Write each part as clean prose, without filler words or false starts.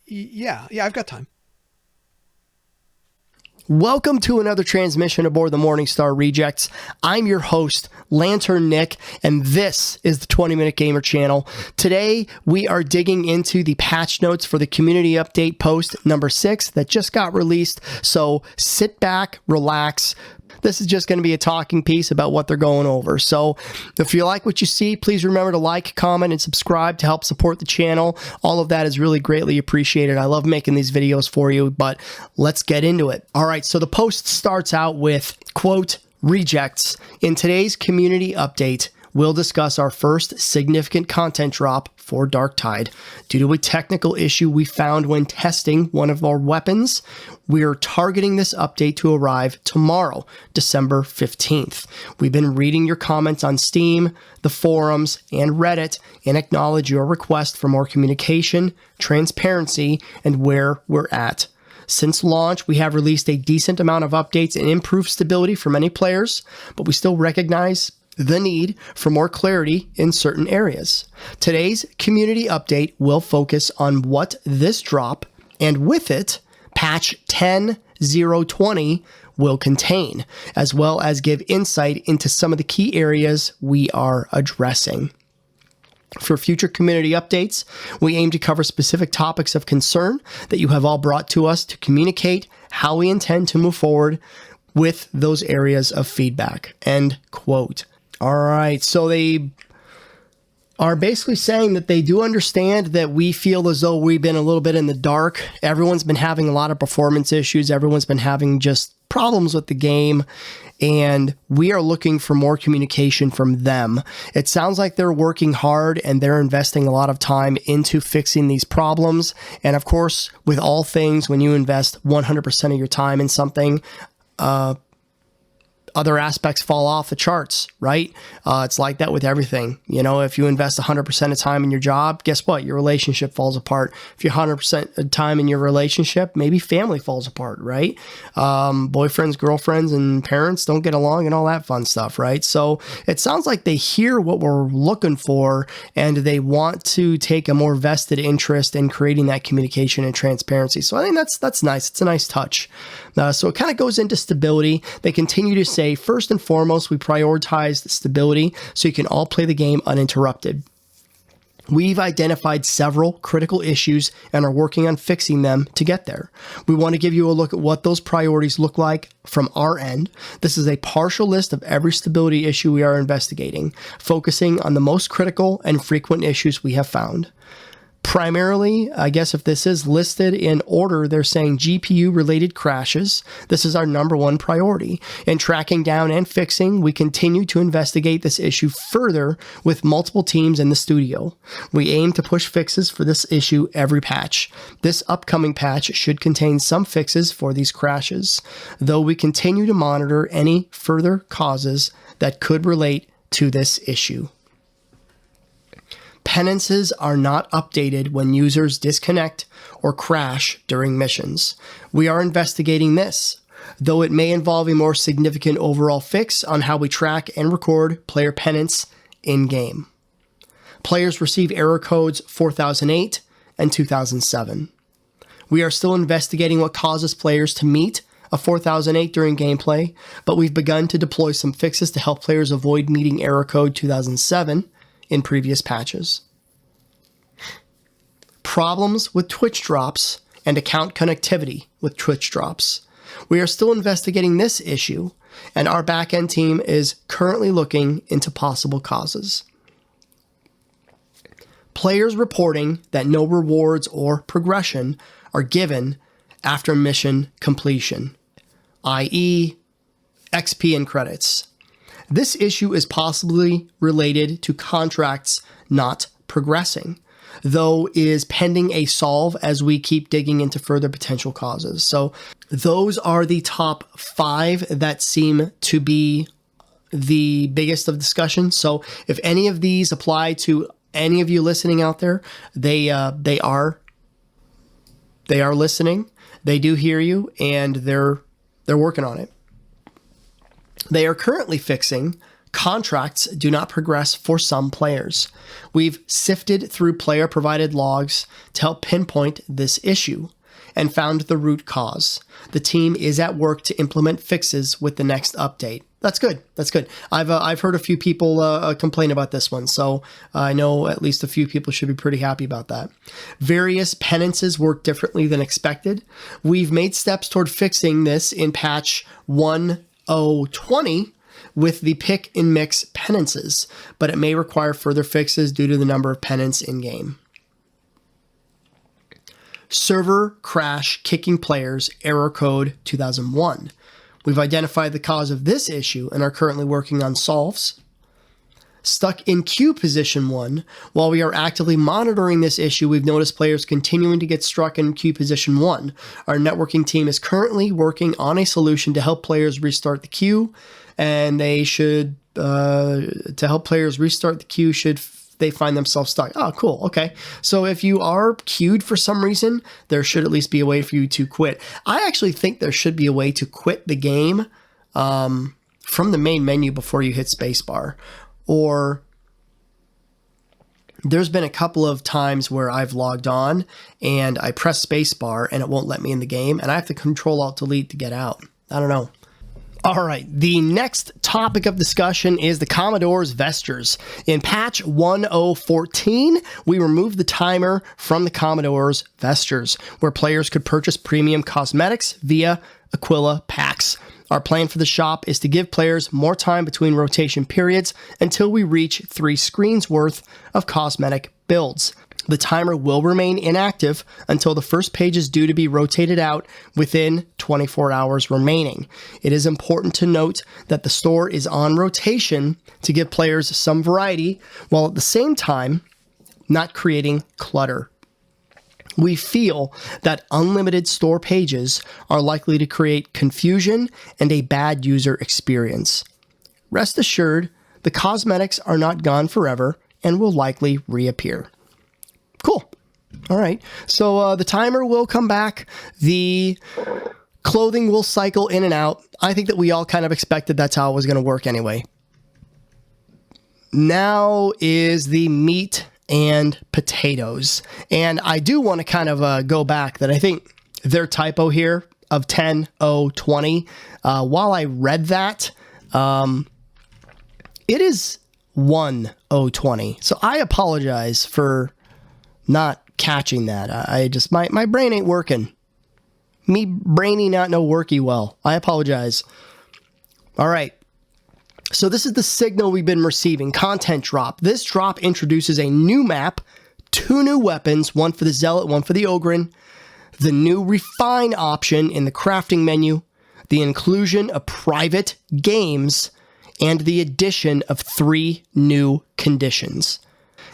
Yeah, I've got time. Welcome to another transmission aboard the Morningstar Rejects. I'm your host, Lantern Nick, and this is the 20-Minute Gamer channel. Today, we are digging into the patch notes for the community update post number 6 that just got released. So sit back, relax. This is just going to be a talking piece about what they're going over. So if you like what you see, please remember to like, comment, and subscribe to help support the channel. All of that is really greatly appreciated. I love making these videos for you, but let's get into it. All right, so the post starts out with, quote, "Rejects. In today's community update, we'll discuss our first significant content drop for Darktide. Due to a technical issue we found when testing one of our weapons, we're targeting this update to arrive tomorrow, December 15th. We've been reading your comments on Steam, the forums, and Reddit, and acknowledge your request for more communication, transparency, and where we're at. Since launch, we have released a decent amount of updates and improved stability for many players, but we still recognize the need for more clarity in certain areas. Today's community update will focus on what this drop, and with it, patch 10.020 will contain, as well as give insight into some of the key areas we are addressing. For future community updates, we aim to cover specific topics of concern that you have all brought to us to communicate how we intend to move forward with those areas of feedback." End quote. All right, so they are basically saying that they do understand that we feel as though we've been a little bit in the dark. Everyone's been having a lot of performance issues. Everyone's been having just problems with the game, and we are looking for more communication from them. It sounds like they're working hard and they're investing a lot of time into fixing these problems. And of course, with all things, when you invest 100% of your time in something, other aspects fall off the charts, right? It's like that with everything. You know, if you invest 100% of time in your job, guess what? Your relationship falls apart. If you're 100% of time in your relationship, maybe family falls apart, right? Boyfriends, girlfriends, and parents don't get along and all that fun stuff, right? So it sounds like they hear what we're looking for and they want to take a more vested interest in creating that communication and transparency. So I think that's nice. It's a nice touch. So it kind of goes into stability. They continue to say, first and foremost, we prioritize the stability so you can all play the game uninterrupted. We've identified several critical issues and are working on fixing them to get there. We want to give you a look at what those priorities look like from our end. This is a partial list of every stability issue we are investigating, focusing on the most critical and frequent issues we have found. Primarily, I guess if this is listed in order, they're saying GPU-related crashes. This is our number one priority. In tracking down and fixing, we continue to investigate this issue further with multiple teams in the studio. We aim to push fixes for this issue every patch. This upcoming patch should contain some fixes for these crashes, though we continue to monitor any further causes that could relate to this issue. Penances are not updated when users disconnect or crash during missions. We are investigating this, though it may involve a more significant overall fix on how we track and record player penance in-game. Players receive error codes 4008 and 2007. We are still investigating what causes players to meet a 4008 during gameplay, but we've begun to deploy some fixes to help players avoid meeting error code 2007 in previous patches. Problems with Twitch drops and account connectivity with Twitch drops. We are still investigating this issue, and our backend team is currently looking into possible causes. Players reporting that no rewards or progression are given after mission completion, i.e., XP and credits. This issue is possibly related to contracts not progressing, though is pending a solve as we keep digging into further potential causes. So those are the top 5 that seem to be the biggest of discussion. So if any of these apply to any of you listening out there, they are listening. They do hear you, and they're working on it. They are currently fixing Contracts do not progress for some players. We've sifted through player-provided logs to help pinpoint this issue and found the root cause. The team is at work to implement fixes with the next update. That's good. That's good. I've heard a few people complain about this one, so I know at least a few people should be pretty happy about that. Various penances work differently than expected. We've made steps toward fixing this in patch 1.0.20 with the pick and mix penances, but it may require further fixes due to the number of penance in-game. Server crash kicking players, error code 2001. We've identified the cause of this issue and are currently working on solves. Stuck in queue position 1. While we are actively monitoring this issue, we've noticed players continuing to get stuck in queue position 1. Our networking team is currently working on a solution to help players restart the queue, and they should, to help players restart the queue should they find themselves stuck. Oh, cool. Okay. So if you are queued for some reason, there should at least be a way for you to quit. I actually think there should be a way to quit the game from the main menu before you hit spacebar. Or there's been a couple of times where I've logged on and I press spacebar and it won't let me in the game, and I have to Control-Alt-Delete to get out. I don't know. All right, the next topic of discussion is the Commodore's Vestures. In patch 1.0.14, we removed the timer from the Commodore's Vestures, where players could purchase premium cosmetics via Aquila packs. Our plan for the shop is to give players more time between rotation periods until we reach 3 screens worth of cosmetic builds. The timer will remain inactive until the first page is due to be rotated out within 24 hours remaining. It is important to note that the store is on rotation to give players some variety, while at the same time not creating clutter. We feel that unlimited store pages are likely to create confusion and a bad user experience. Rest assured, the cosmetics are not gone forever and will likely reappear. Cool. All right. So the timer will come back. The clothing will cycle in and out. I think that we all kind of expected that's how it was going to work anyway. Now is the meat and potatoes. And I do want to kind of go back that I think their typo here of 10.0.20, while I read that, it is 1.0.20. So I apologize for not catching that. I just, my brain ain't working. Me brainy not no worky well. I apologize. All right. So this is the signal we've been receiving. Content drop. This drop introduces a new map, 2 new weapons, one for the Zealot, one for the Ogryn, the new refine option in the crafting menu, the inclusion of private games, and the addition of 3 new conditions.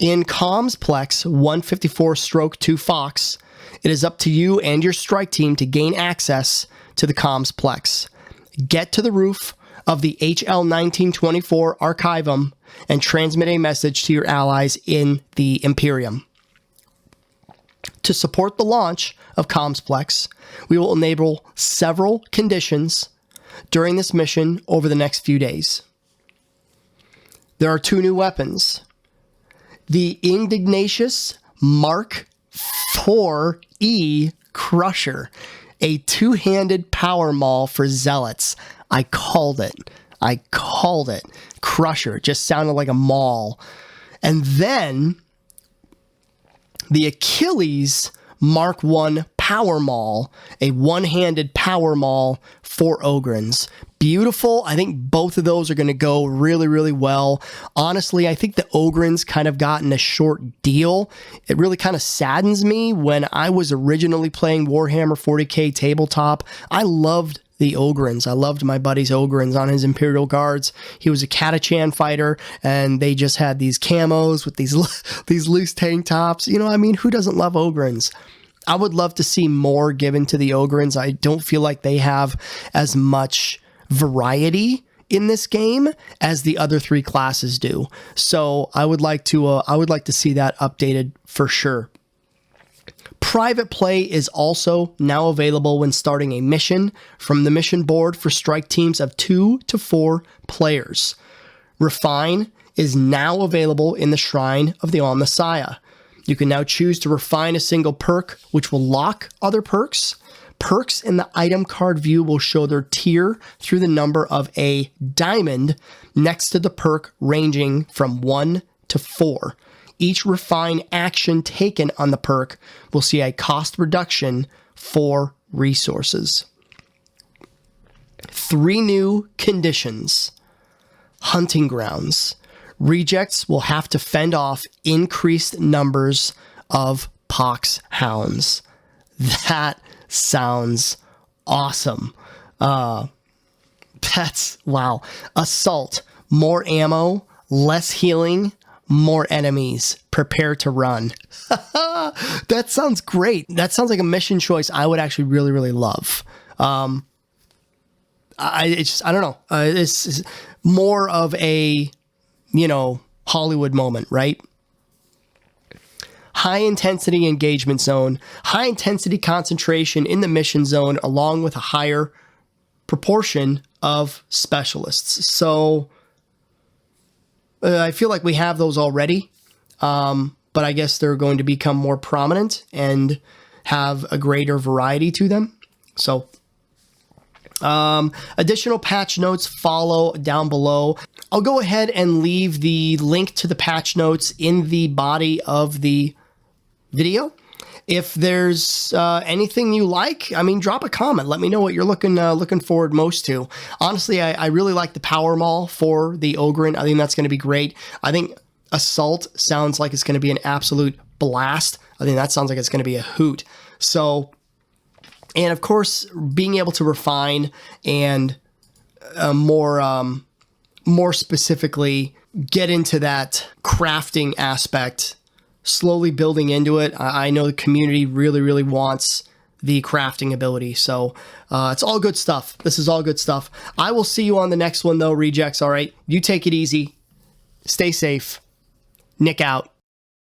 In Commsplex 154-2 Fox, it is up to you and your strike team to gain access to the Commsplex. Get to the roof of the HL1924 Archivum and transmit a message to your allies in the Imperium. To support the launch of Commsplex, we will enable several conditions during this mission over the next few days. There are 2 new weapons. The Indignatious Mark IV-E Crusher, a 2-handed power maul for Zealots. I called it. Crusher. It just sounded like a maul. And then the Achilles Mark I Power Maul, a 1-handed power maul for Ogryns. Beautiful. I think both of those are going to go really, really well. Honestly, I think the Ogryns kind of gotten a short deal. It really kind of saddens me. When I was originally playing Warhammer 40k tabletop, I loved the Ogryns. I loved my buddy's Ogryns on his Imperial Guards. He was a Catachan fighter, and they just had these camos with these loose tank tops. You know, I mean, who doesn't love Ogryns? I would love to see more given to the Ogryns. I don't feel like they have as much variety in this game as the other 3 classes do. So I would like to see that updated for sure. Private play is also now available when starting a mission from the mission board for strike teams of 2 to 4 players. Refine is now available in the Shrine of the All-Messiah. You can now choose to refine a single perk, which will lock other perks. Perks in the item card view will show their tier through the number of a diamond next to the perk ranging from 1 to 4. Each refine action taken on the perk will see a cost reduction for resources. 3 new conditions. Hunting grounds. Rejects will have to fend off increased numbers of pox hounds. That sounds awesome. That's, wow. Assault. More ammo, less healing, more enemies. Prepare to run. That sounds great. That sounds like a mission choice I would actually really, really love. I don't know. It's more of a, Hollywood moment, right? High intensity engagement zone, high intensity concentration in the mission zone, along with a higher proportion of specialists. So I feel like we have those already, but I guess they're going to become more prominent and have a greater variety to them. So additional patch notes follow down below. I'll go ahead and leave the link to the patch notes in the body of the video. If there's anything you like, drop a comment. Let me know what you're looking forward most to. Honestly, I really like the power maul for the Ogryn. I think that's going to be great. I think Assault sounds like it's going to be an absolute blast. I think that sounds like it's going to be a hoot. So, and of course, being able to refine and more specifically get into that crafting aspect, slowly building into it. I know the community really, really wants the crafting ability. So it's all good stuff. This is all good stuff. I will see you on the next one though, Rejects. All right. You take it easy. Stay safe. Nick out.